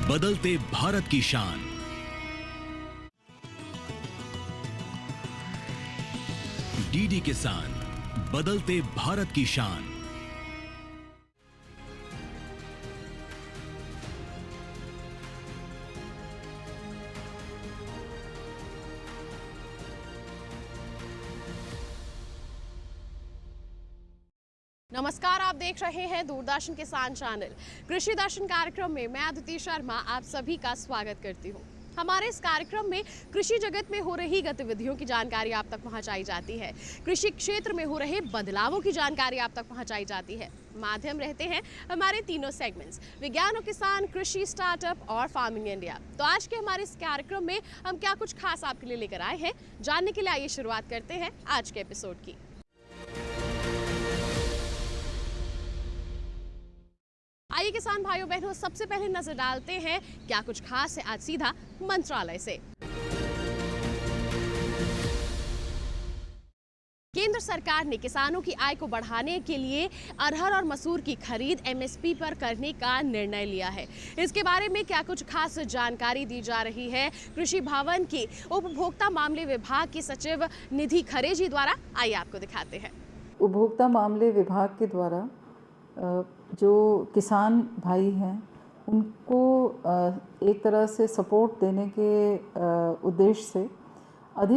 बदलते भारत की शान। डीडी किसान, बदलते भारत की शान। नमस्कार, आप देख रहे हैं दूरदर्शन किसान चैनल। कृषि दर्शन कार्यक्रम में मैं अदिति शर्मा आप सभी का स्वागत करती हूं। हमारे इस कार्यक्रम में कृषि जगत में हो रही गतिविधियों की जानकारी आप तक पहुंचाई जाती है। कृषि क्षेत्र में हो रहे बदलावों की जानकारी आप तक पहुंचाई जाती है। माध्यम रहते हैं हमारे तीनों सेगमेंट्स, विज्ञान और किसान, कृषि, स्टार्टअप और फार्मिंग इंडिया। तो आज के हमारे इस कार्यक्रम में हम क्या कुछ खास आपके लिए लेकर आए हैं, जानने के लिए आइए शुरुआत करते हैं आज के एपिसोड की। आइए किसान भाइयों बहनों, सबसे पहले नजर डालते हैं क्या कुछ खास है आज सीधा मंत्रालय से। केंद्र सरकार ने किसानों की आय को बढ़ाने के लिए अरहर और मसूर की खरीद एमएसपी पर करने का निर्णय लिया है। इसके बारे में क्या कुछ खास जानकारी दी जा रही है कृषि भवन के उपभोक्ता मामले विभाग की सचिव निधि खरे जी द्वारा। आइए आपको दिखाते हैं। उपभोक्ता मामले विभाग के द्वारा जो किसान भाई हैं उनको एक तरह से सपोर्ट देने के उद्देश्य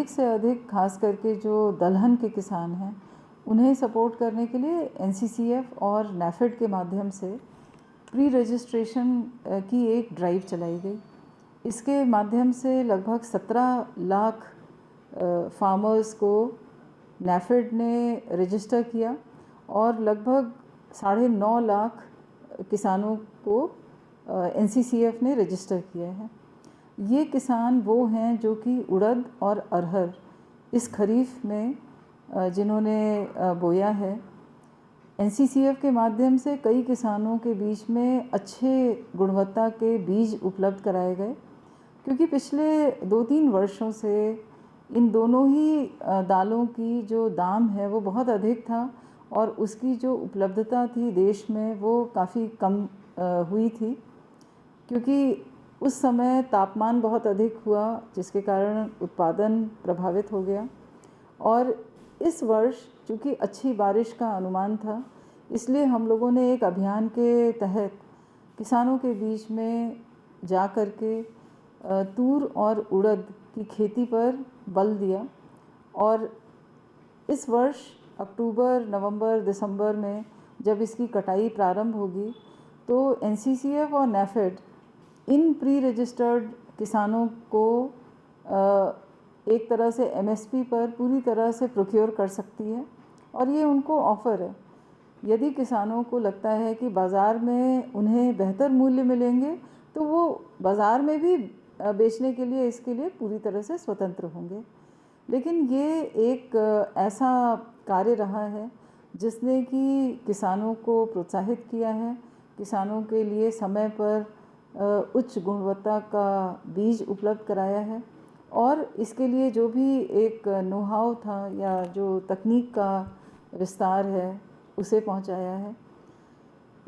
से अधिक खास करके जो दलहन के किसान हैं उन्हें सपोर्ट करने के लिए एनसीसीएफ और नैफेड के माध्यम से प्री रजिस्ट्रेशन की एक ड्राइव चलाई गई। इसके माध्यम से लगभग 17 लाख फार्मर्स को नैफेड ने रजिस्टर किया और लगभग 9.5 लाख किसानों को एनसीसीएफ ने रजिस्टर किया है। ये किसान वो हैं जो कि उड़द और अरहर इस खरीफ में जिन्होंने बोया है। एनसीसीएफ के माध्यम से कई किसानों के बीच में अच्छे गुणवत्ता के बीज उपलब्ध कराए गए, क्योंकि पिछले 2-3 वर्षों से इन दोनों ही दालों की जो दाम है वो बहुत अधिक था और उसकी जो उपलब्धता थी देश में वो काफ़ी कम हुई थी, क्योंकि उस समय तापमान बहुत अधिक हुआ जिसके कारण उत्पादन प्रभावित हो गया। और इस वर्ष चूँकि अच्छी बारिश का अनुमान था, इसलिए हम लोगों ने एक अभियान के तहत किसानों के बीच में जा कर के तूर और उड़द की खेती पर बल दिया। और इस वर्ष अक्टूबर, नवंबर, दिसंबर में जब इसकी कटाई प्रारंभ होगी तो एनसीसीएफ और नैफेड इन प्री रजिस्टर्ड किसानों को एक तरह से एमएसपी पर पूरी तरह से प्रोक्योर कर सकती है। और ये उनको ऑफ़र है। यदि किसानों को लगता है कि बाज़ार में उन्हें बेहतर मूल्य मिलेंगे तो वो बाज़ार में भी बेचने के लिए इसके लिए पूरी तरह से स्वतंत्र होंगे। लेकिन ये एक ऐसा कार्य रहा है जिसने कि किसानों को प्रोत्साहित किया है, किसानों के लिए समय पर उच्च गुणवत्ता का बीज उपलब्ध कराया है और इसके लिए जो भी एक नो हाउ था या जो तकनीक का विस्तार है उसे पहुंचाया है।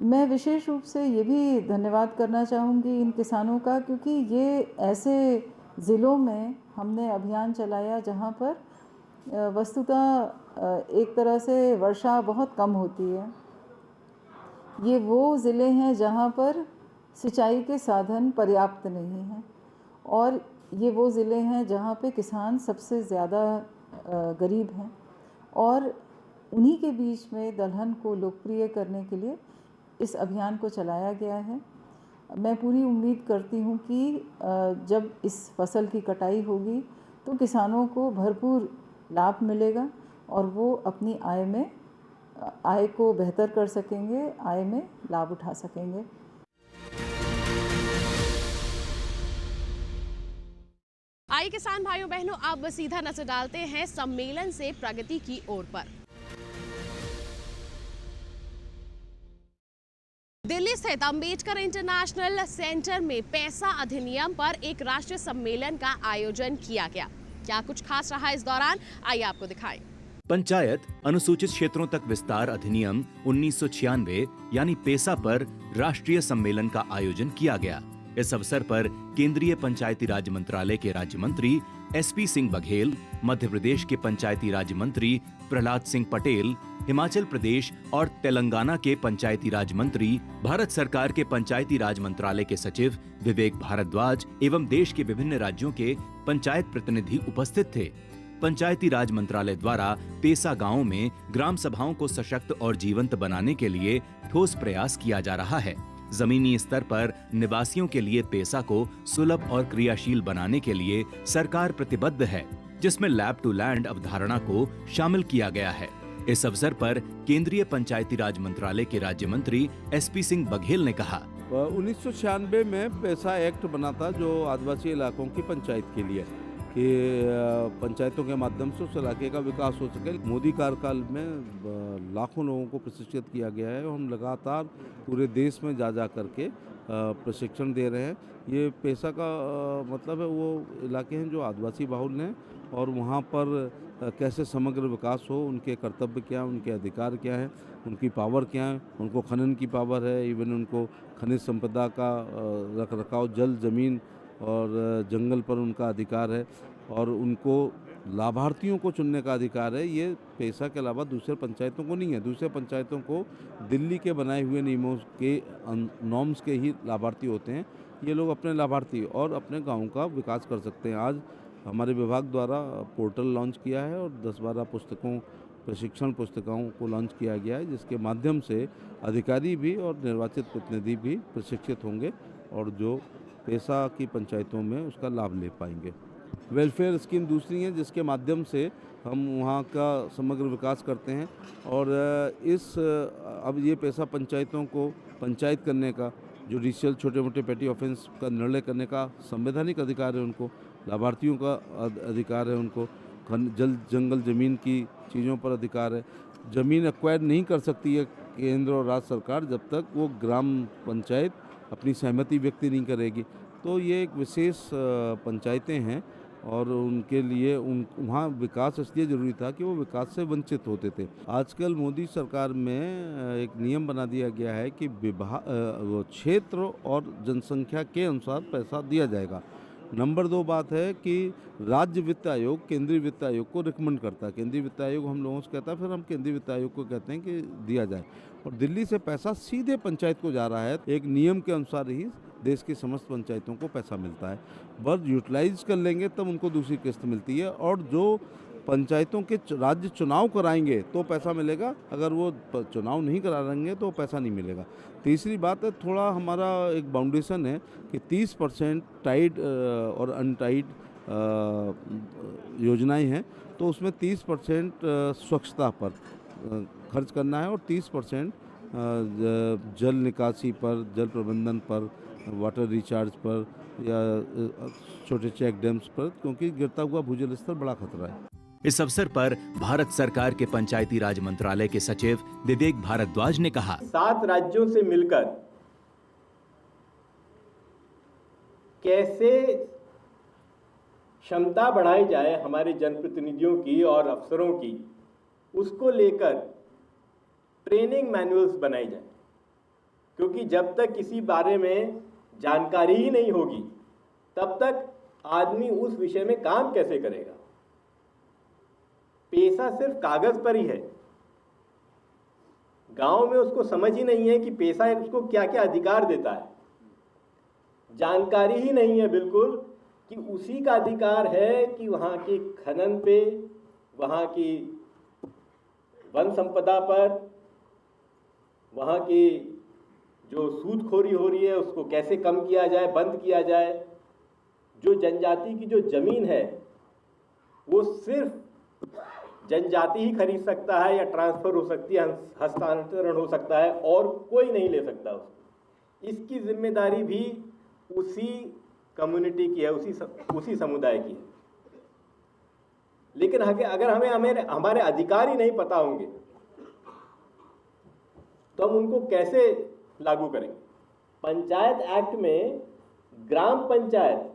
मैं विशेष रूप से ये भी धन्यवाद करना चाहूँगी इन किसानों का, क्योंकि ये ऐसे ज़िलों में हमने अभियान चलाया जहाँ पर वस्तुतः एक तरह से वर्षा बहुत कम होती है। ये वो ज़िले हैं जहाँ पर सिंचाई के साधन पर्याप्त नहीं हैं और ये वो ज़िले हैं जहाँ पे किसान सबसे ज़्यादा गरीब हैं। और उन्हीं के बीच में दलहन को लोकप्रिय करने के लिए इस अभियान को चलाया गया है। मैं पूरी उम्मीद करती हूँ कि जब इस फसल की कटाई होगी तो किसानों को भरपूर लाभ मिलेगा और वो अपनी आय को बेहतर कर सकेंगे, आय में लाभ उठा सकेंगे। आइए किसान भाइयों बहनों, अब सीधा नजर डालते हैं सम्मेलन से प्रगति की ओर पर। दिल्ली स्थित अंबेडकर इंटरनेशनल सेंटर में पैसा अधिनियम पर एक राष्ट्रीय सम्मेलन का आयोजन किया गया। क्या कुछ खास रहा इस दौरान, आइए आपको दिखाएं। पंचायत अनुसूचित क्षेत्रों तक विस्तार अधिनियम 1996 यानी पेसा पर राष्ट्रीय सम्मेलन का आयोजन किया गया। इस अवसर पर केंद्रीय पंचायती राज मंत्रालय के राज्य मंत्री एसपी सिंह बघेल, मध्य प्रदेश के पंचायती राज मंत्री प्रहलाद सिंह पटेल, हिमाचल प्रदेश और तेलंगाना के पंचायती राज मंत्री, भारत सरकार के पंचायती राज मंत्रालय के सचिव विवेक भारद्वाज एवं देश के विभिन्न राज्यों के पंचायत प्रतिनिधि उपस्थित थे। पंचायती राज मंत्रालय द्वारा पेसा गांव में ग्राम सभाओं को सशक्त और जीवंत बनाने के लिए ठोस प्रयास किया जा रहा है। जमीनी स्तर पर निवासियों के लिए पेसा को सुलभ और क्रियाशील बनाने के लिए सरकार प्रतिबद्ध है, जिसमें लैब टू लैंड अवधारणा को शामिल किया गया है। इस अवसर पर केंद्रीय पंचायती राज मंत्रालय के राज्य मंत्री एसपी सिंह बघेल ने कहा, 1996 में पेसा एक्ट बना था जो आदिवासी इलाकों की पंचायत के लिए कि पंचायतों के माध्यम से उस इलाके का विकास हो सके। मोदी कार्यकाल में लाखों लोगों को प्रशिक्षित किया गया है और हम लगातार पूरे देश में जा करके प्रशिक्षण दे रहे हैं। ये पेशा का मतलब है वो इलाके हैं जो आदिवासी बाहुल हैं और वहाँ पर कैसे समग्र विकास हो, उनके कर्तव्य क्या हैं, उनके अधिकार क्या हैं, उनकी पावर क्या है। उनको खनन की पावर है, इवन उनको खनिज संपदा का रख रखाव, जल जमीन और जंगल पर उनका अधिकार है और उनको लाभार्थियों को चुनने का अधिकार है। ये पेशा के अलावा दूसरे पंचायतों को नहीं है। दूसरे पंचायतों को दिल्ली के बनाए हुए नियमों के नॉर्म्स के ही लाभार्थी होते हैं। ये लोग अपने लाभार्थी और अपने गांव का विकास कर सकते हैं। आज हमारे विभाग द्वारा पोर्टल लॉन्च किया है और 10-12 पुस्तकों, प्रशिक्षण पुस्तिकाओं को लॉन्च किया गया है, जिसके माध्यम से अधिकारी भी और निर्वाचित प्रतिनिधि भी प्रशिक्षित होंगे और जो पेशा की पंचायतों में उसका लाभ ले पाएंगे। वेलफेयर स्कीम दूसरी है जिसके माध्यम से हम वहाँ का समग्र विकास करते हैं और अब ये पेशा पंचायतों को पंचायत करने का, जुडिशियल छोटे मोटे पेटी ऑफेंस का निर्णय करने का संवैधानिक अधिकार है उनको, लाभार्थियों का अधिकार है उनको, जल जंगल ज़मीन की चीज़ों पर अधिकार है। ज़मीन एक्वायर नहीं कर सकती है केंद्र और राज्य सरकार जब तक वो ग्राम पंचायत अपनी सहमति व्यक्त नहीं करेगी। तो ये एक विशेष पंचायतें हैं और उनके लिए वहाँ विकास इसलिए ज़रूरी था कि वो विकास से वंचित होते थे। आजकल मोदी सरकार में एक नियम बना दिया गया है कि क्षेत्र और जनसंख्या के अनुसार पैसा दिया जाएगा। नंबर 2 बात है कि राज्य वित्त आयोग केंद्रीय वित्त आयोग को रिकमेंड करता है। केंद्रीय वित्त आयोग हम लोगों से कहता है, फिर हम केंद्रीय वित्त आयोग को कहते हैं कि दिया जाए और दिल्ली से पैसा सीधे पंचायत को जा रहा है। एक नियम के अनुसार ही देश की समस्त पंचायतों को पैसा मिलता है। बस यूटिलाइज कर लेंगे तब उनको दूसरी किस्त मिलती है और जो पंचायतों के राज्य चुनाव कराएंगे तो पैसा मिलेगा, अगर वो चुनाव नहीं करा रहेंगे तो पैसा नहीं मिलेगा। तीसरी बात है, थोड़ा हमारा एक बाउंडेशन है कि 30% टाइड और अनटाइड योजनाएं हैं, तो उसमें 30% स्वच्छता पर खर्च करना है और 30% जल निकासी पर, जल प्रबंधन पर, वाटर रिचार्ज पर या छोटे चेक डैम्स पर, क्योंकि गिरता हुआ भूजल स्तर बड़ा खतरा है। इस अवसर पर भारत सरकार के पंचायती राज मंत्रालय के सचिव विवेक भारद्वाज ने कहा, 7 राज्यों से मिलकर कैसे क्षमता बढ़ाई जाए हमारे जनप्रतिनिधियों की और अफसरों की, उसको लेकर ट्रेनिंग मैनुअल्स बनाई जाए। क्योंकि जब तक किसी बारे में जानकारी ही नहीं होगी तब तक आदमी उस विषय में काम कैसे करेगा। पेशा सिर्फ कागज पर ही है, गांव में उसको समझ ही नहीं है कि पेशा उसको क्या क्या अधिकार देता है। जानकारी ही नहीं है बिल्कुल कि उसी का अधिकार है कि वहाँ के खनन पे, वहाँ की वन संपदा पर, वहाँ की जो सूदखोरी हो रही है उसको कैसे कम किया जाए, बंद किया जाए। जो जनजाति की जो जमीन है वो सिर्फ जनजाति ही खरीद सकता है या ट्रांसफर हो सकती है, हस्तांतरण हो सकता है और कोई नहीं ले सकता उसको। इसकी जिम्मेदारी भी उसी कम्युनिटी की है, उसी समुदाय की है। लेकिन अगर हमें हमारे अधिकार ही नहीं पता होंगे तो हम उनको कैसे लागू करेंगे। पंचायत एक्ट में ग्राम पंचायत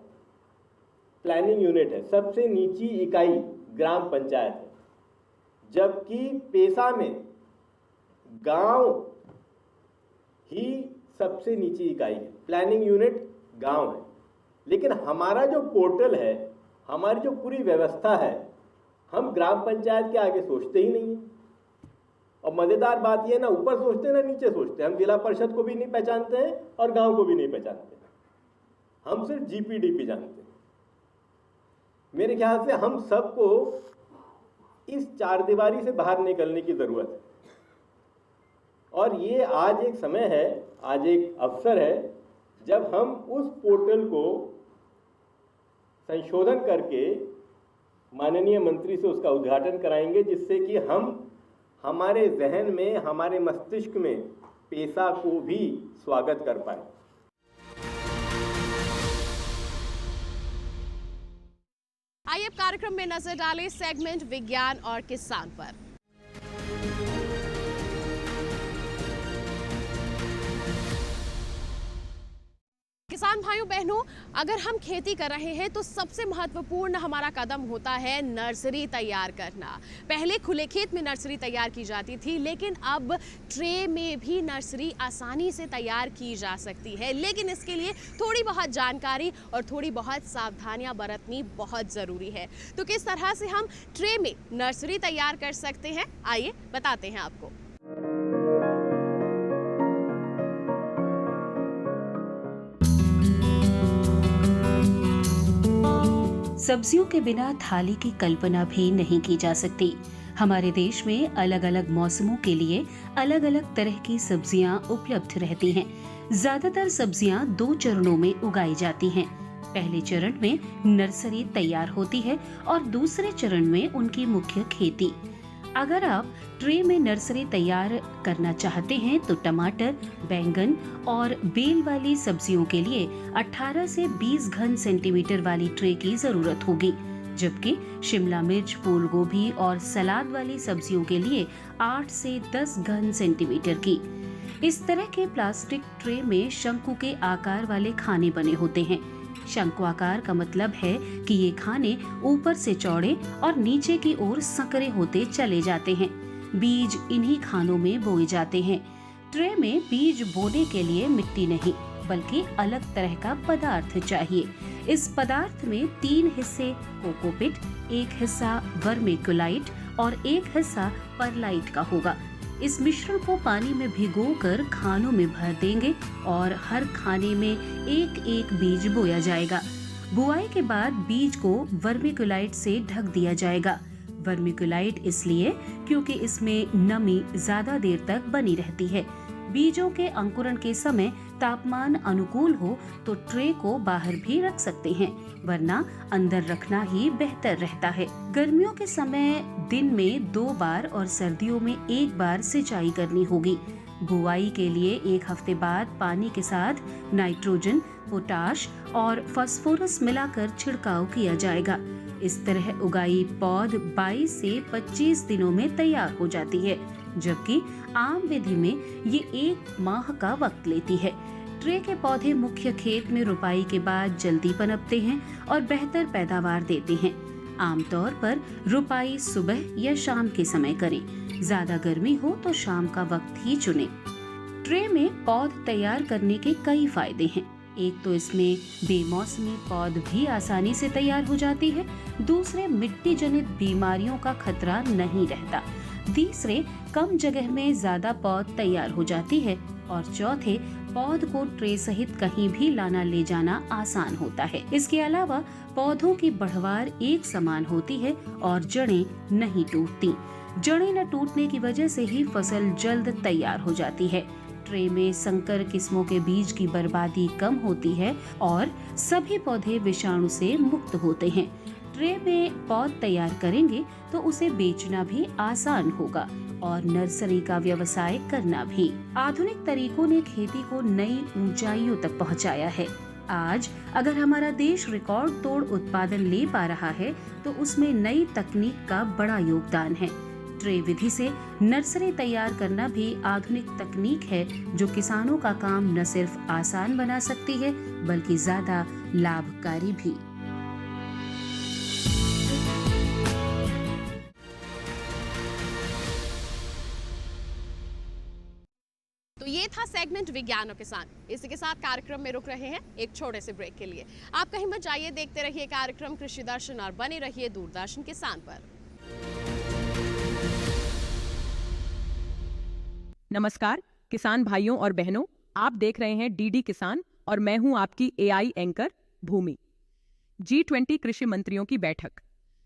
प्लानिंग यूनिट है, सबसे नीची इकाई ग्राम पंचायत है, जबकि पेशा में गांव ही सबसे नीची इकाई है। प्लानिंग यूनिट गांव हैं, लेकिन हमारा जो पोर्टल है, हमारी जो पूरी व्यवस्था है, हम ग्राम पंचायत के आगे सोचते ही नहीं है। और मज़ेदार बात यह ना ऊपर सोचते ना नीचे सोचते, हम जिला परिषद को भी नहीं पहचानते हैं और गांव को भी नहीं पहचानते, हम सिर्फ जीपीडीपी जानते हैं। मेरे ख्याल से हम सबको इस चारदीवारी से बाहर निकलने की ज़रूरत है, और ये आज एक समय है, आज एक अवसर है जब हम उस पोर्टल को संशोधन करके माननीय मंत्री से उसका उद्घाटन कराएंगे, जिससे कि हम हमारे जहन में, हमारे मस्तिष्क में पेशा को भी स्वागत कर पाए। आइए अब कार्यक्रम में नजर डालें सेगमेंट विज्ञान और किसान पर। किसान भाइयों बहनों, अगर हम खेती कर रहे हैं तो सबसे महत्वपूर्ण हमारा कदम होता है नर्सरी तैयार करना। पहले खुले खेत में नर्सरी तैयार की जाती थी, लेकिन अब ट्रे में भी नर्सरी आसानी से तैयार की जा सकती है, लेकिन इसके लिए थोड़ी बहुत जानकारी और थोड़ी बहुत सावधानियां बरतनी बहुत ज़रूरी है। तो किस तरह से हम ट्रे में नर्सरी तैयार कर सकते हैं, आइए बताते हैं आपको। सब्जियों के बिना थाली की कल्पना भी नहीं की जा सकती। हमारे देश में अलग अलग मौसमों के लिए अलग अलग तरह की सब्जियां उपलब्ध रहती हैं। ज्यादातर सब्जियां 2 चरणों में उगाई जाती हैं। पहले चरण में नर्सरी तैयार होती है और दूसरे चरण में उनकी मुख्य खेती। अगर आप ट्रे में नर्सरी तैयार करना चाहते हैं तो टमाटर, बैंगन और बेल वाली सब्जियों के लिए 18 से 20 घन सेंटीमीटर वाली ट्रे की जरूरत होगी, जबकि शिमला मिर्च, फूल गोभी और सलाद वाली सब्जियों के लिए 8 से 10 घन सेंटीमीटर की। इस तरह के प्लास्टिक ट्रे में शंकु के आकार वाले खाने बने होते हैं। शंकु आकार का मतलब है कि ये खाने ऊपर से चौड़े और नीचे की ओर संकरे होते चले जाते हैं। बीज इन्हीं खानों में बोए जाते हैं। ट्रे में बीज बोने के लिए मिट्टी नहीं, बल्कि अलग तरह का पदार्थ चाहिए। इस पदार्थ में 3 हिस्से कोकोपिट, 1 हिस्सा वर्मिकुलाइट और 1 हिस्सा परलाइट का होगा। इस मिश्रण को पानी में भिगोकर खानों में भर देंगे और हर खाने में 1-1 बीज बोया जाएगा। बुआई के बाद बीज को वर्मिकुलाइट से ढक दिया जाएगा। वर्मिकुलाइट इसलिए क्योंकि इसमें नमी ज्यादा देर तक बनी रहती है। बीजों के अंकुरण के समय तापमान अनुकूल हो तो ट्रे को बाहर भी रख सकते हैं, वरना अंदर रखना ही बेहतर रहता है। गर्मियों के समय दिन में 2 बार और सर्दियों में 1 बार सिंचाई करनी होगी। बुआई के लिए 1 हफ्ते बाद पानी के साथ नाइट्रोजन, पोटाश और फास्फोरस मिलाकर छिड़काव किया जाएगा। इस तरह उगाई पौध 22 से 25 दिनों में तैयार हो जाती है, जबकि आम विधि में ये 1 माह का वक्त लेती है। ट्रे के पौधे मुख्य खेत में रुपाई के बाद जल्दी पनपते हैं और बेहतर पैदावार देते हैं। आमतौर पर रुपाई सुबह या शाम के समय करें। ज्यादा गर्मी हो तो शाम का वक्त ही चुनें। ट्रे में पौध तैयार करने के कई फायदे हैं। एक तो इसमें बेमौसमी पौध भी आसानी से तैयार हो जाती है। दूसरे, मिट्टी जनित बीमारियों का खतरा नहीं रहता। तीसरे, कम जगह में ज्यादा पौध तैयार हो जाती है। और चौथे, पौध को ट्रे सहित कहीं भी लाना ले जाना आसान होता है। इसके अलावा पौधों की बढ़वार एक समान होती है और जड़ें नहीं टूटती। जड़ें न टूटने की वजह से ही फसल जल्द तैयार हो जाती है। ट्रे में संकर किस्मों के बीज की बर्बादी कम होती है और सभी पौधे विषाणु से मुक्त होते हैं। ट्रे में पौध तैयार करेंगे तो उसे बेचना भी आसान होगा और नर्सरी का व्यवसाय करना भी। आधुनिक तरीकों ने खेती को नई ऊंचाइयों तक पहुंचाया है। आज अगर हमारा देश रिकॉर्ड तोड़ उत्पादन ले पा रहा है तो उसमें नई तकनीक का बड़ा योगदान है। ट्रे विधि से नर्सरी तैयार करना भी आधुनिक तकनीक है जो किसानों का काम न सिर्फ आसान बना सकती है बल्कि ज्यादा लाभकारी भी। तो ये था सेगमेंट विज्ञान और किसान। इसी के साथ कार्यक्रम में रुक रहे हैं एक छोटे से ब्रेक के लिए। आप कहीं मत जाइए, देखते रहिए कार्यक्रम कृषि दर्शन और बने रहिए दूरदर्शन किसान पर। नमस्कार किसान भाइयों और बहनों, आप देख रहे हैं डीडी किसान और मैं हूं आपकी एआई एंकर भूमि। G20 कृषि मंत्रियों की बैठक।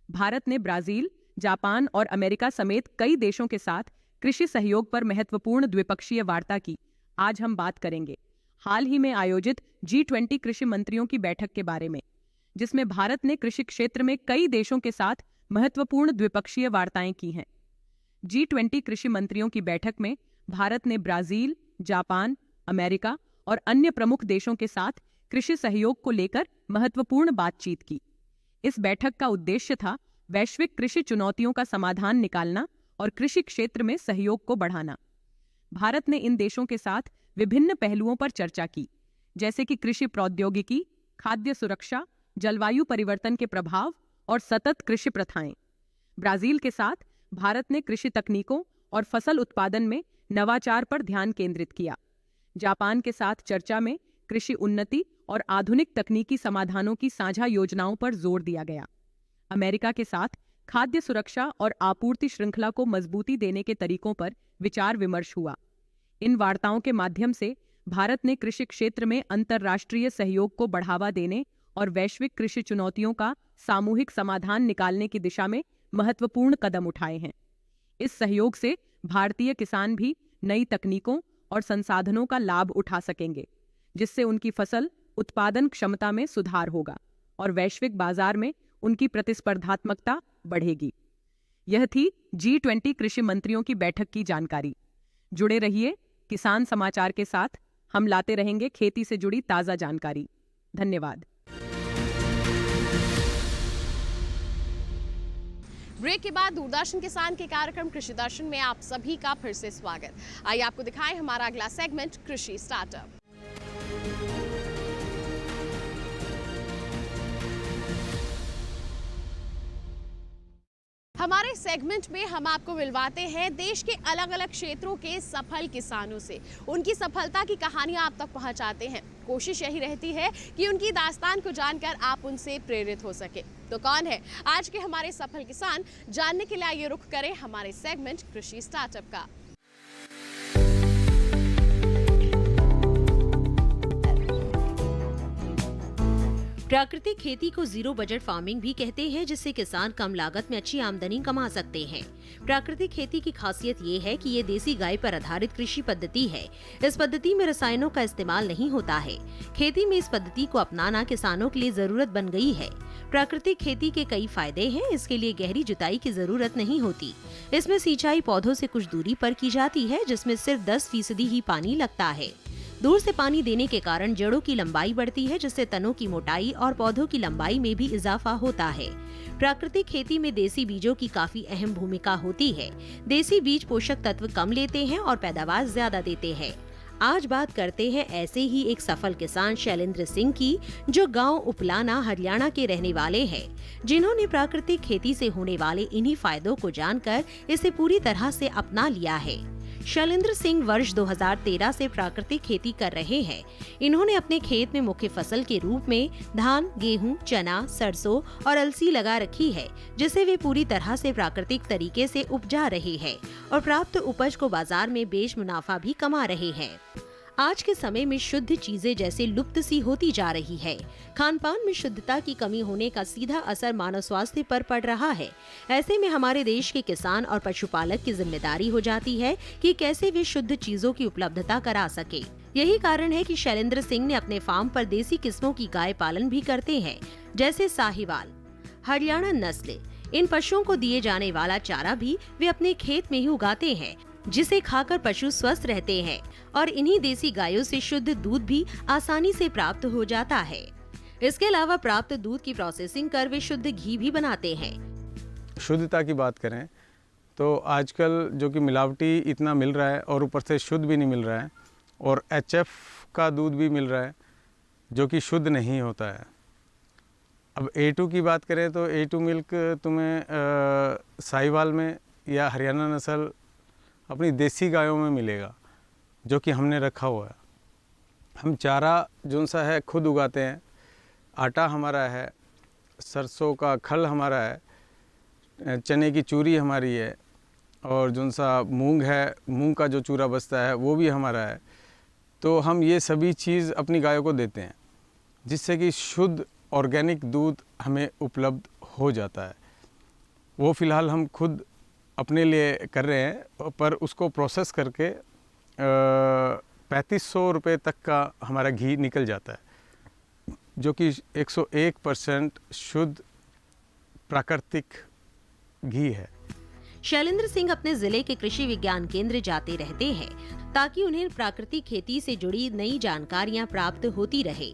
भारत ने ब्राजील, जापान और अमेरिका समेत कई देशों के साथ कृषि सहयोग पर महत्वपूर्ण द्विपक्षीय वार्ता की। आज हम बात करेंगे हाल ही में आयोजित G20 कृषि मंत्रियों की बैठक के बारे में, जिसमें भारत ने कृषि क्षेत्र में कई देशों के साथ महत्वपूर्ण द्विपक्षीय वार्ताएं की हैं। G20 कृषि मंत्रियों की बैठक में भारत ने ब्राजील, जापान, अमेरिका और अन्य प्रमुख देशों के साथ कृषि सहयोग को लेकर महत्वपूर्ण बातचीत की। इस बैठक का उद्देश्य था वैश्विक कृषि चुनौतियों का समाधान निकालना और कृषि क्षेत्र में सहयोग को बढ़ाना। भारत ने इन देशों के साथ विभिन्न पहलुओं पर चर्चा की, जैसे कि कृषि प्रौद्योगिकी, खाद्य सुरक्षा, जलवायु परिवर्तन के प्रभाव और सतत कृषि प्रथाएं। ब्राजील के साथ भारत ने कृषि तकनीकों और फसल उत्पादन में नवाचार पर ध्यान केंद्रित किया। जापान के साथ चर्चा में कृषि उन्नति और आधुनिक तकनीकी समाधानों की साझा योजनाओं पर जोर दिया गया। अमेरिका के साथ खाद्य सुरक्षा और आपूर्ति श्रृंखला को मजबूती देने के तरीकों पर विचार विमर्श हुआ। इन वार्ताओं के माध्यम से भारत ने कृषि क्षेत्र में अंतर्राष्ट्रीय सहयोग को बढ़ावा देने और वैश्विक कृषि चुनौतियों का सामूहिक समाधान निकालने की दिशा में महत्वपूर्ण कदम उठाए हैं। इस सहयोग से भारतीय किसान भी नई तकनीकों और संसाधनों का लाभ उठा सकेंगे, जिससे उनकी फसल उत्पादन क्षमता में सुधार होगा और वैश्विक बाजार में उनकी प्रतिस्पर्धात्मकता बढ़ेगी। यह थी G20 कृषि मंत्रियों की बैठक की जानकारी। जुड़े रहिए किसान समाचार के साथ, हम लाते रहेंगे खेती से जुड़ी ताजा जानकारी। धन्यवाद। ब्रेक के बाद दूरदर्शन किसान के कार्यक्रम कृषि दर्शन में आप सभी का फिर से स्वागत। आइए आपको दिखाएं हमारा अगला सेगमेंट कृषि स्टार्टअप। हमारे सेगमेंट में हम आपको मिलवाते हैं देश के अलग अलग क्षेत्रों के सफल किसानों से। उनकी सफलता की कहानियां आप तक पहुंचाते हैं। कोशिश यही रहती है कि उनकी दास्तान को जानकर आप उनसे प्रेरित हो सके। तो कौन है आज के हमारे सफल किसान, जानने के लिए आइए रुख करें हमारे सेगमेंट कृषि स्टार्टअप का। प्राकृतिक खेती को जीरो बजट फार्मिंग भी कहते हैं, जिससे किसान कम लागत में अच्छी आमदनी कमा सकते हैं। प्राकृतिक खेती की खासियत ये है कि ये देसी गाय पर आधारित कृषि पद्धति है। इस पद्धति में रसायनों का इस्तेमाल नहीं होता है। खेती में इस पद्धति को अपनाना किसानों के लिए जरूरत बन गई है। प्राकृतिक खेती के कई फायदे हैं। इसके लिए गहरी जुताई की जरूरत नहीं होती। इसमें सिंचाई पौधों से कुछ दूरी पर की जाती है, जिसमें सिर्फ 10% ही पानी लगता है। दूर से पानी देने के कारण जड़ों की लंबाई बढ़ती है, जिससे तनों की मोटाई और पौधों की लंबाई में भी इजाफा होता है। प्राकृतिक खेती में देसी बीजों की काफी अहम भूमिका होती है। देसी बीज पोषक तत्व कम लेते हैं और पैदावार ज्यादा देते हैं। आज बात करते हैं ऐसे ही एक सफल किसान शैलेंद्र सिंह की, जो गांव उपलाना हरियाणा के रहने वाले हैं, जिन्होंने प्राकृतिक खेती से होने वाले इन्हीं फायदों को जानकर इसे पूरी तरह से अपना लिया है। शैलेंद्र सिंह वर्ष 2013 से प्राकृतिक खेती कर रहे हैं। इन्होंने अपने खेत में मुख्य फसल के रूप में धान, गेहूं, चना, सरसों और अलसी लगा रखी है, जिसे वे पूरी तरह से प्राकृतिक तरीके से उपजा रहे हैं और प्राप्त उपज को बाजार में बेच मुनाफा भी कमा रहे हैं। आज के समय में शुद्ध चीजें जैसे लुप्त सी होती जा रही है। खान पान में शुद्धता की कमी होने का सीधा असर मानव स्वास्थ्य पर पड़ रहा है। ऐसे में हमारे देश के किसान और पशुपालक की जिम्मेदारी हो जाती है कि कैसे वे शुद्ध चीजों की उपलब्धता करा सके। यही कारण है कि शैलेंद्र सिंह ने अपने फार्म पर देसी किस्मों की गाय पालन भी करते हैं, जैसे साहिवाल, हरियाणा नस्ल। इन पशुओं को दिए जाने वाला चारा भी वे अपने खेत में ही उगाते हैं, जिसे खाकर पशु स्वस्थ रहते हैं और इन्हीं देसी गायों से शुद्ध दूध भी आसानी से प्राप्त हो जाता है। इसके अलावा प्राप्त दूध की प्रोसेसिंग कर वे शुद्ध घी भी बनाते हैं। शुद्धता की बात करें तो आजकल जो कि मिलावटी इतना मिल रहा है और ऊपर से शुद्ध भी नहीं मिल रहा है, और HF का दूध भी मिल रहा है जो कि शुद्ध नहीं होता है। अब A2 की बात करें तो A2 मिल्क तुम्हें साहिवाल में या हरियाणा नस्ल अपनी देसी गायों में मिलेगा, जो कि हमने रखा हुआ है। हम चारा जो सा है खुद उगाते हैं, आटा हमारा है, सरसों का खल हमारा है, चने की चूरी हमारी है, और जो सा मूंग है, मूंग का जो चूरा बचता है वो भी हमारा है। तो हम ये सभी चीज़ अपनी गायों को देते हैं, जिससे कि शुद्ध ऑर्गेनिक दूध हमें उपलब्ध हो जाता है। वो फ़िलहाल हम खुद अपने लिए कर रहे हैं, पर उसको प्रोसेस करके 3500 रुपये तक का हमारा घी निकल जाता है, जो कि 101% शुद्ध प्राकृतिक घी है। शैलेंद्र सिंह अपने जिले के कृषि विज्ञान केंद्र जाते रहते हैं ताकि उन्हें प्राकृतिक खेती से जुड़ी नई जानकारियां प्राप्त होती रहे।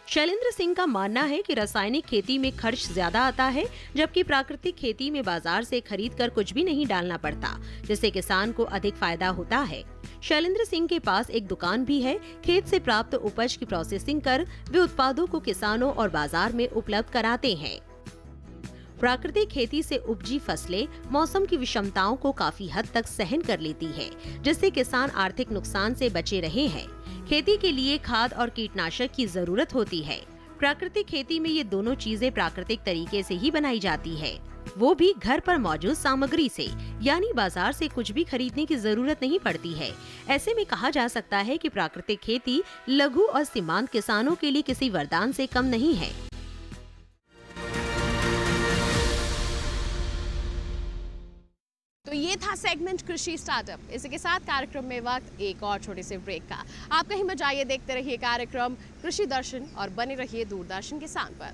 शैलेंद्र सिंह का मानना है कि रासायनिक खेती में खर्च ज्यादा आता है, जबकि प्राकृतिक खेती में बाजार से खरीदकर कुछ भी नहीं डालना पड़ता, जिससे किसान को अधिक फायदा होता है। शैलेंद्र सिंह के पास एक दुकान भी है। खेत से प्राप्त उपज की प्रोसेसिंग कर वे उत्पादों को किसानों और बाजार में उपलब्ध कराते हैं। प्राकृतिक खेती से उपजी फसलें मौसम की विषमताओं को काफी हद तक सहन कर लेती है, जिससे किसान आर्थिक नुकसान से बचे रहे हैं। खेती के लिए खाद और कीटनाशक की जरूरत होती है। प्राकृतिक खेती में ये दोनों चीजें प्राकृतिक तरीके से ही बनाई जाती है, वो भी घर पर मौजूद सामग्री से, यानी बाजार से कुछ भी खरीदने की जरूरत नहीं पड़ती है। ऐसे में कहा जा सकता है कि प्राकृतिक खेती लघु और सीमांत किसानों के लिए किसी वरदान से कम नहीं है। तो ये था सेगमेंट कृषि स्टार्टअप। इसी के साथ कार्यक्रम में वक्त एक और छोटे से ब्रेक का। आप कहीं मत जाइए, देखते रहिए कार्यक्रम कृषि दर्शन और बने रहिए दूरदर्शन किसान पर।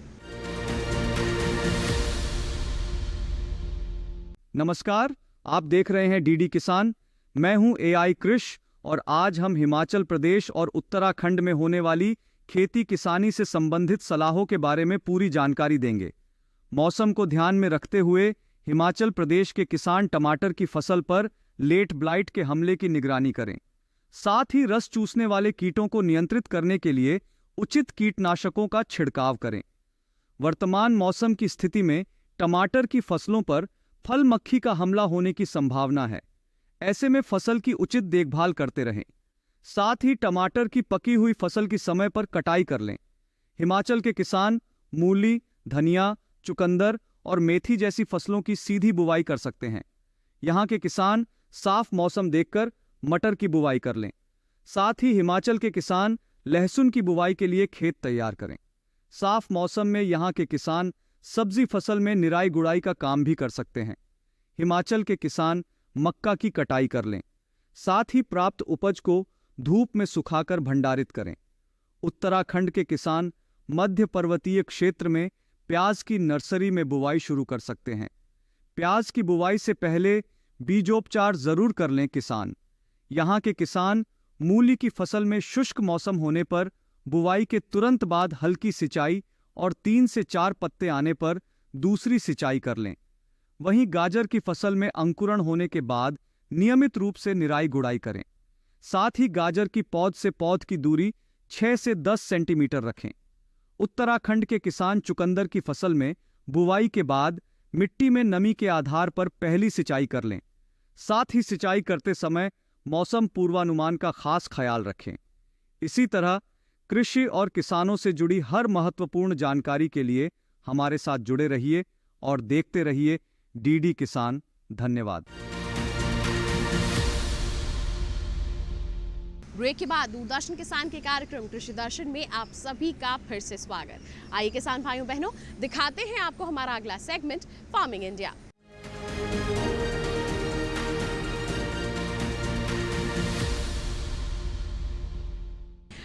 नमस्कार, आप देख रहे हैं डीडी किसान। मैं हूं एआई कृष और आज हम हिमाचल प्रदेश और उत्तराखंड में होने वाली खेती किसानी से संबंधित सलाहों के बारे में पूरी जानकारी देंगे। मौसम को ध्यान में रखते हुए हिमाचल प्रदेश के किसान टमाटर की फसल पर लेट ब्लाइट के हमले की निगरानी करें। साथ ही रस चूसने वाले कीटों को नियंत्रित करने के लिए उचित कीटनाशकों का छिड़काव करें। वर्तमान मौसम की स्थिति में टमाटर की फसलों पर फल मक्खी का हमला होने की संभावना है। ऐसे में फसल की उचित देखभाल करते रहें। साथ ही टमाटर की पकी हुई फसल की समय पर कटाई कर लें। हिमाचल के किसान मूली, धनिया, चुकंदर और मेथी जैसी फसलों की सीधी बुवाई कर सकते हैं। यहाँ के किसान साफ मौसम देखकर मटर की बुवाई कर लें। साथ ही हिमाचल के किसान लहसुन की बुवाई के लिए खेत तैयार करें। साफ मौसम में यहाँ के किसान सब्जी फसल में निराई गुड़ाई का काम भी कर सकते हैं। हिमाचल के किसान मक्का की कटाई कर लें। साथ ही प्राप्त उपज को धूप में सुखाकर भंडारित करें। उत्तराखंड के किसान मध्य पर्वतीय क्षेत्र में प्याज की नर्सरी में बुवाई शुरू कर सकते हैं। प्याज की बुवाई से पहले बीजोपचार जरूर कर लें किसान। यहाँ के किसान मूली की फसल में शुष्क मौसम होने पर बुवाई के तुरंत बाद हल्की सिंचाई और 3 से 4 पत्ते आने पर दूसरी सिंचाई कर लें। वहीं गाजर की फसल में अंकुरण होने के बाद नियमित रूप से निराई गुड़ाई करें। साथ ही गाजर की पौध से पौध की दूरी 6 से 10 सेंटीमीटर रखें। उत्तराखंड के किसान चुकंदर की फसल में बुवाई के बाद मिट्टी में नमी के आधार पर पहली सिंचाई कर लें। साथ ही सिंचाई करते समय मौसम पूर्वानुमान का खास ख्याल रखें। इसी तरह कृषि और किसानों से जुड़ी हर महत्वपूर्ण जानकारी के लिए हमारे साथ जुड़े रहिए और देखते रहिए डीडी किसान। धन्यवाद। ब्रेक के बाद दूरदर्शन किसान के कार्यक्रम कृषि दर्शन में आप सभी का फिर से स्वागत। आइए किसान भाइयों बहनों, दिखाते हैं आपको हमारा अगला सेगमेंट फार्मिंग इंडिया।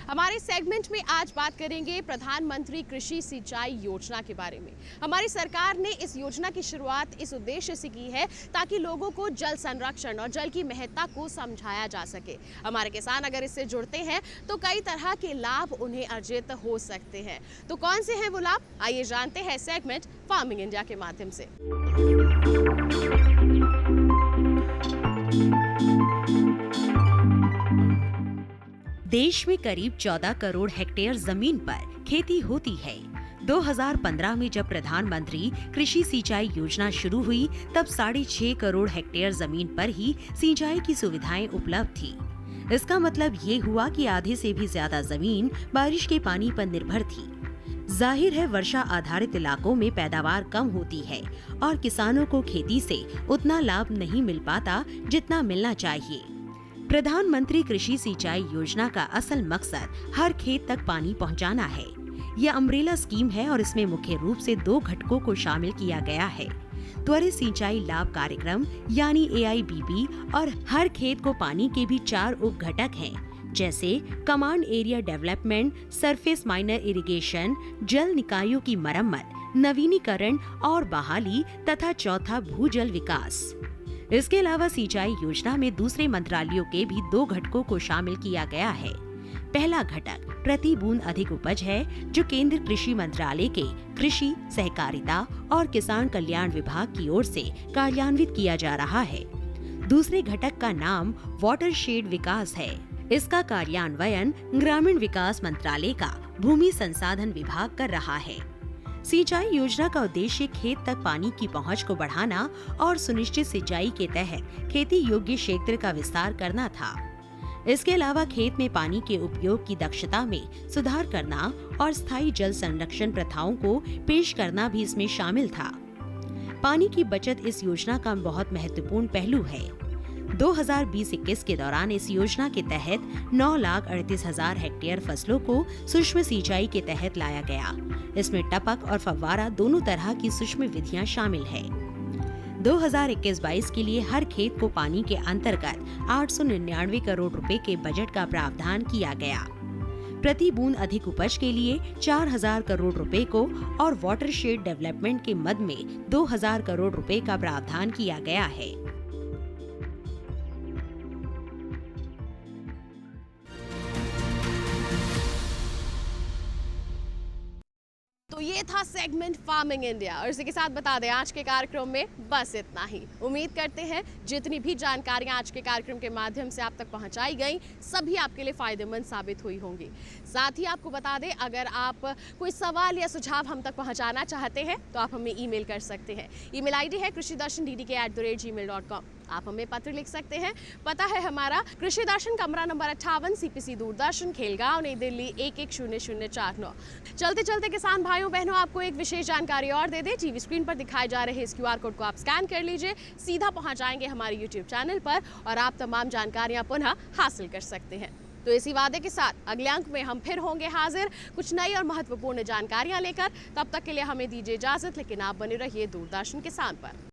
हमारे सेगमेंट में आज बात करेंगे प्रधानमंत्री कृषि सिंचाई योजना के बारे में। हमारी सरकार ने इस योजना की शुरुआत इस उद्देश्य से की है ताकि लोगों को जल संरक्षण और जल की महत्ता को समझाया जा सके। हमारे किसान अगर इससे जुड़ते हैं तो कई तरह के लाभ उन्हें अर्जित हो सकते हैं। तो कौन से हैं वो लाभ, आइए जानते हैं सेगमेंट फार्मिंग इंडिया के माध्यम से। देश में करीब 14 करोड़ हेक्टेयर जमीन पर खेती होती है। 2015 में जब प्रधानमंत्री कृषि सिंचाई योजना शुरू हुई तब 6.5 करोड़ हेक्टेयर जमीन पर ही सिंचाई की सुविधाएं उपलब्ध थी। इसका मतलब ये हुआ कि आधे से भी ज्यादा जमीन बारिश के पानी पर निर्भर थी। जाहिर है वर्षा आधारित इलाकों में पैदावार कम होती है और किसानों को खेती से उतना लाभ नहीं मिल पाता जितना मिलना चाहिए। प्रधानमंत्री कृषि सिंचाई योजना का असल मकसद हर खेत तक पानी पहुंचाना है। यह अम्ब्रेला स्कीम है और इसमें मुख्य रूप से 2 घटकों को शामिल किया गया है। त्वरित सिंचाई लाभ कार्यक्रम यानी AIBB और हर खेत को पानी के भी 4 उप घटक हैं, जैसे command area development, surface miner irrigation, जल निकायों की मरम्मत, नवीनीकरण और बहाली तथा चौथा भूजल विकास। इसके अलावा सिंचाई योजना में दूसरे मंत्रालयों के भी 2 घटकों को शामिल किया गया है। पहला घटक प्रति बूंद अधिक उपज है, जो केंद्र कृषि मंत्रालय के कृषि, सहकारिता और किसान कल्याण विभाग की ओर से कार्यान्वित किया जा रहा है। दूसरे घटक का नाम वाटरशेड विकास है। इसका कार्यान्वयन ग्रामीण विकास मंत्रालय का भूमि संसाधन विभाग कर रहा है। सिंचाई योजना का उद्देश्य खेत तक पानी की पहुंच को बढ़ाना और सुनिश्चित सिंचाई के तहत खेती योग्य क्षेत्र का विस्तार करना था। इसके अलावा खेत में पानी के उपयोग की दक्षता में सुधार करना और स्थायी जल संरक्षण प्रथाओं को पेश करना भी इसमें शामिल था। पानी की बचत इस योजना का बहुत महत्वपूर्ण पहलू है। 2020-21 के दौरान इस योजना के तहत 9,38,000 हेक्टेयर फसलों को सूक्ष्म सिंचाई के तहत लाया गया। इसमें टपक और फव्वारा दोनों तरह की सूक्ष्म विधियां शामिल है। 2021-22 के लिए हर खेत को पानी के अंतर्गत 899 करोड़ रुपए के बजट का प्रावधान किया गया। प्रति बूंद अधिक उपज के लिए 4,000 करोड़ रुपए को और वाटरशेड डेवलपमेंट के मद में 2,000 करोड़ रुपए का प्रावधान किया गया है। तो ये था सेगमेंट फार्मिंग इंडिया और इसी के साथ बता दें आज के कार्यक्रम में बस इतना ही। उम्मीद करते हैं जितनी भी जानकारियां आज के कार्यक्रम के माध्यम से आप तक पहुंचाई गई सभी आपके लिए फायदेमंद साबित हुई होंगी। साथ ही आपको बता दें अगर आप कोई सवाल या सुझाव हम तक पहुंचाना चाहते हैं तो आप हमें ईमेल कर सकते हैं। ईमेल आईडी है krishidarshan@gmail.com। आप हमें पत्र लिख सकते हैं। पता है हमारा कृषि दर्शन, कमरा नंबर 58, CPC दूरदर्शन, खेलगांव, नई दिल्ली 110049। चलते चलते किसान भाइयों बहनों आपको एक विशेष जानकारी और दे दे। टीवी स्क्रीन पर दिखाए जा रहे इस QR कोड को आप स्कैन कर लीजिए, सीधा पहुंच जाएंगे हमारे YouTube चैनल पर और आप तमाम जानकारियां पुनः हासिल कर सकते हैं। तो इसी वादे के साथ अगले अंक में हम फिर होंगे हाजिर कुछ नई और महत्वपूर्ण जानकारियां लेकर। तब तक के लिए हमें दीजिए इजाजत, लेकिन आप बने रहिए दूरदर्शन किसान पर।